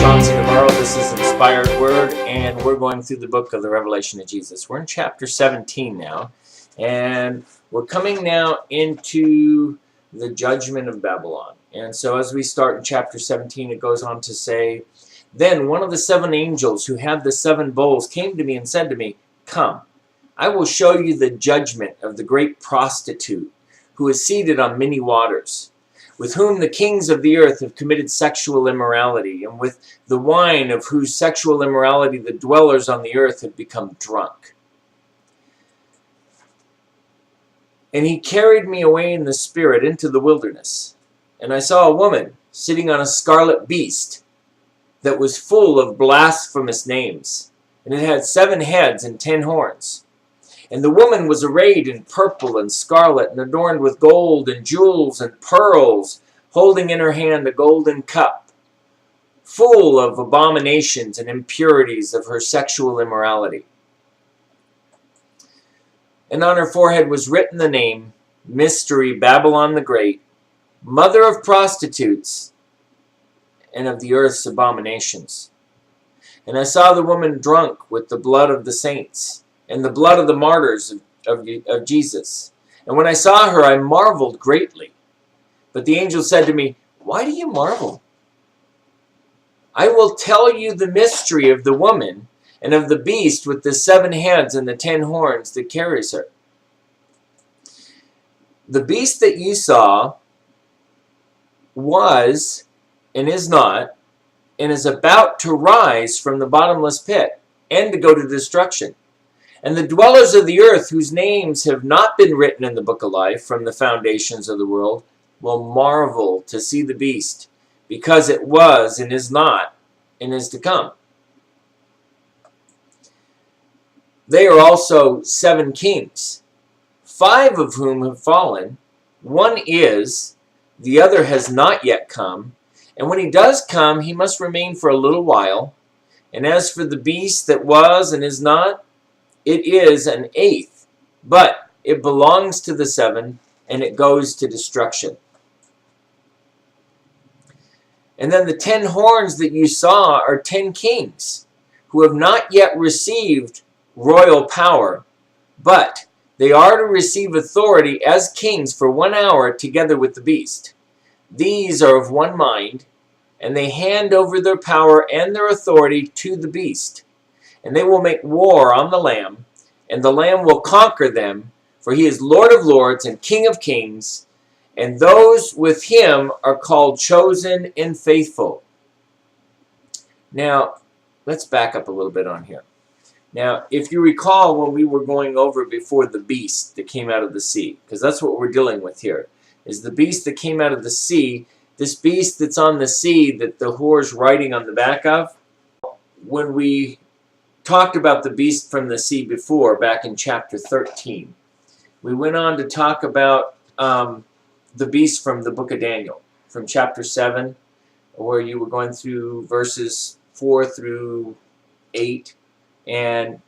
Chauncey Navarro. This is Inspired Word, and we're going through the book of the Revelation of Jesus. We're in chapter 17 now, and we're coming now into the judgment of Babylon. And so as we start in chapter 17, it goes on to say, "Then one of the seven angels who had the seven bowls came to me and said to me, 'Come, I will show you the judgment of the great prostitute who is seated on many waters, with whom the kings of the earth have committed sexual immorality, and with the wine of whose sexual immorality the dwellers on the earth have become drunk.' And he carried me away in the spirit into the wilderness, and I saw a woman sitting on a scarlet beast that was full of blasphemous names, and it had 7 heads and 10 horns. And the woman was arrayed in purple and scarlet, and adorned with gold and jewels and pearls, holding in her hand a golden cup, full of abominations and impurities of her sexual immorality. And on her forehead was written the name, Mystery Babylon the Great, mother of prostitutes and of the earth's abominations. And I saw the woman drunk with the blood of the saints, and the blood of the martyrs of Jesus. And when I saw her, I marveled greatly. But the angel said to me, 'Why do you marvel? I will tell you the mystery of the woman and of the beast with the 7 heads and the 10 horns that carries her. The beast that you saw was and is not, and is about to rise from the bottomless pit and to go to destruction. And the dwellers of the earth, whose names have not been written in the book of life from the foundations of the world, will marvel to see the beast, because it was and is not and is to come. They are also 7 kings, 5 of whom have fallen. One is, the other has not yet come. And when he does come, he must remain for a little while. And as for the beast that was and is not, it is an 8th, but it belongs to the 7, and it goes to destruction. And then the 10 horns that you saw are 10 kings, who have not yet received royal power, but they are to receive authority as kings for 1 hour together with the beast. These are of one mind, and they hand over their power and their authority to the beast. And they will make war on the Lamb, and the Lamb will conquer them, for he is Lord of lords and King of kings, and those with him are called chosen and faithful." Now, let's back up a little bit on here. Now, if you recall when we were going over before the beast that came out of the sea, because that's what we're dealing with here, is the beast that came out of the sea, this beast that's on the sea that the whore's riding on the back of. When we talked about the beast from the sea before, back in chapter 13, we went on to talk about the beast from the book of Daniel, from chapter 7, where you were going through verses 4 through 8. And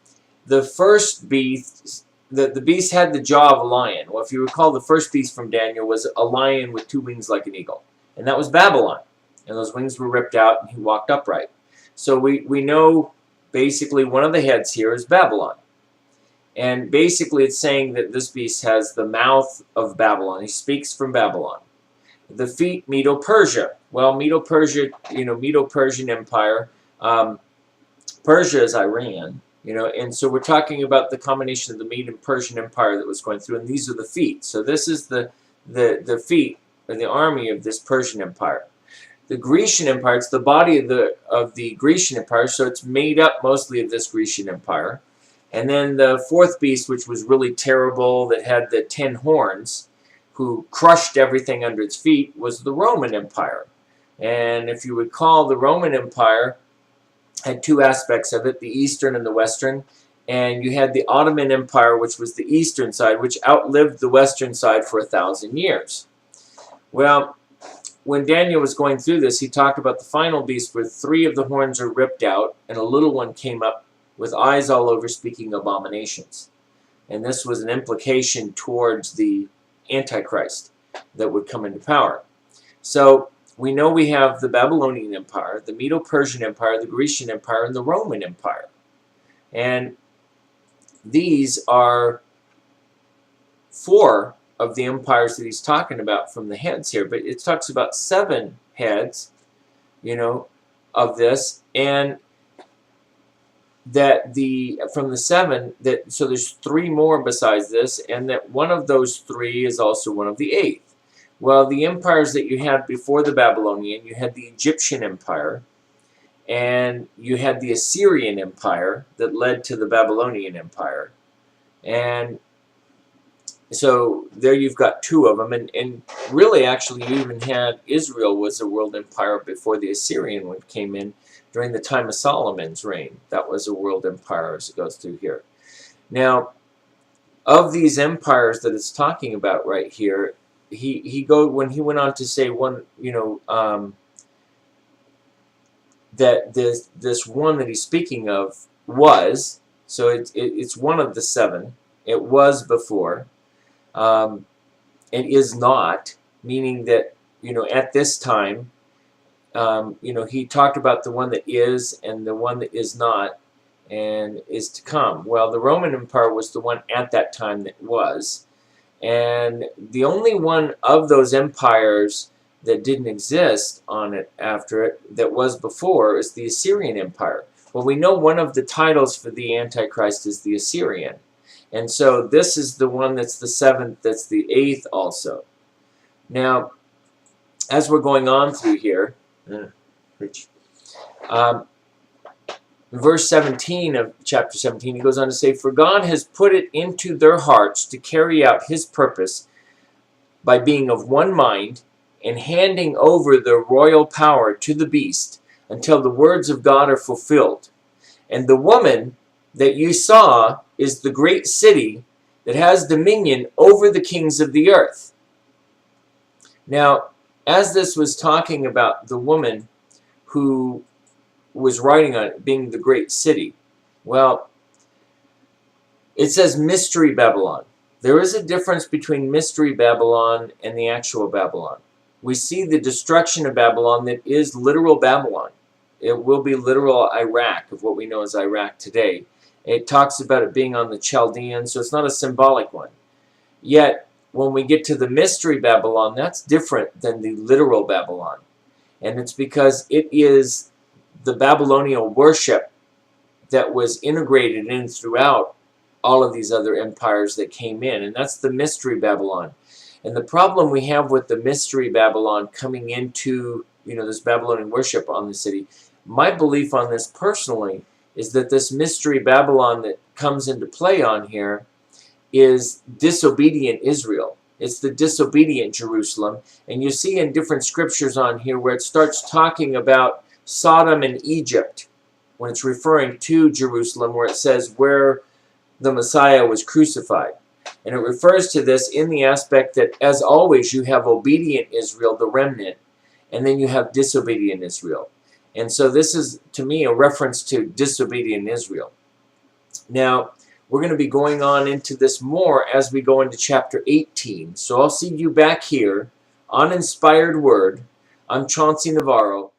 the first beast, the beast had the jaw of a lion. Well, if you recall, the first beast from Daniel was a lion with 2 wings like an eagle. And that was Babylon. And those wings were ripped out, and he walked upright. So we know basically one of the heads here is Babylon. And basically it's saying that this beast has the mouth of Babylon. He speaks from Babylon. The feet, Medo-Persia. Well, Medo-Persia, Medo-Persian Empire. Persia is Iran. And so we're talking about the combination of the Medo-Persian Empire that was going through. And these are the feet. So this is the feet, or the army of this Persian Empire. The Grecian Empire, it's the body of the Grecian Empire, so it's made up mostly of this Grecian Empire. And then the 4th beast, which was really terrible, that had the 10 horns, who crushed everything under its feet, was the Roman Empire. And if you recall, the Roman Empire had 2 aspects of it, the Eastern and the Western. And you had the Ottoman Empire, which was the Eastern side, which outlived the Western side for 1,000 years. Well, when Daniel was going through this, he talked about the final beast where 3 of the horns are ripped out, and a little one came up with eyes all over, speaking abominations. And this was an implication towards the Antichrist that would come into power. So we know we have the Babylonian Empire, the Medo-Persian Empire, the Grecian Empire, and the Roman Empire. And these are 4 of the empires that he's talking about from the heads here. But it talks about 7 heads, of this. And that from the 7, so there's 3 more besides this, and that one of those 3 is also one of the 8th. Well, the empires that you had before the Babylonian, you had the Egyptian Empire, and you had the Assyrian Empire that led to the Babylonian Empire. And so there you've got 2 of them. And really, actually, you even had Israel was a world empire before the Assyrian one came in during the time of Solomon's reign. That was a world empire as it goes through here. Now, of these empires that it's talking about right here, when he went on to say one, that this one that he's speaking of was, so it's one of the 7. It was before. It is not, meaning that, at this time, he talked about the one that is and the one that is not and is to come. Well, the Roman Empire was the one at that time that was. And the only one of those empires that didn't exist on it after it that was before is the Assyrian Empire. Well, we know one of the titles for the Antichrist is the Assyrian. And so this is the one that's the 7th, that's the 8th also. Now, as we're going on through here, verse 17 of chapter 17, he goes on to say, "For God has put it into their hearts to carry out his purpose by being of one mind and handing over the royal power to the beast until the words of God are fulfilled. And the woman that you saw is the great city that has dominion over the kings of the earth." Now, as this was talking about the woman who was writing on it being the great city, well, it says Mystery Babylon. There is a difference between Mystery Babylon and the actual Babylon. We see the destruction of Babylon that is literal Babylon. It will be literal Iraq, of what we know as Iraq today. It talks about it being on the Chaldeans, so it's not a symbolic one. Yet, when we get to the Mystery Babylon, that's different than the literal Babylon. And it's because it is the Babylonian worship that was integrated in throughout all of these other empires that came in. And that's the Mystery Babylon. And the problem we have with the Mystery Babylon coming into, this Babylonian worship on the city, my belief on this personally is that this Mystery Babylon that comes into play on here is disobedient Israel. It's the disobedient Jerusalem. And you see in different scriptures on here where it starts talking about Sodom and Egypt, when it's referring to Jerusalem, where it says where the Messiah was crucified. And it refers to this in the aspect that, as always, you have obedient Israel, the remnant, and then you have disobedient Israel. And so this is, to me, a reference to disobedient Israel. Now, we're going to be going on into this more as we go into chapter 18. So I'll see you back here on Inspired Word. I'm Chauncey Navarro.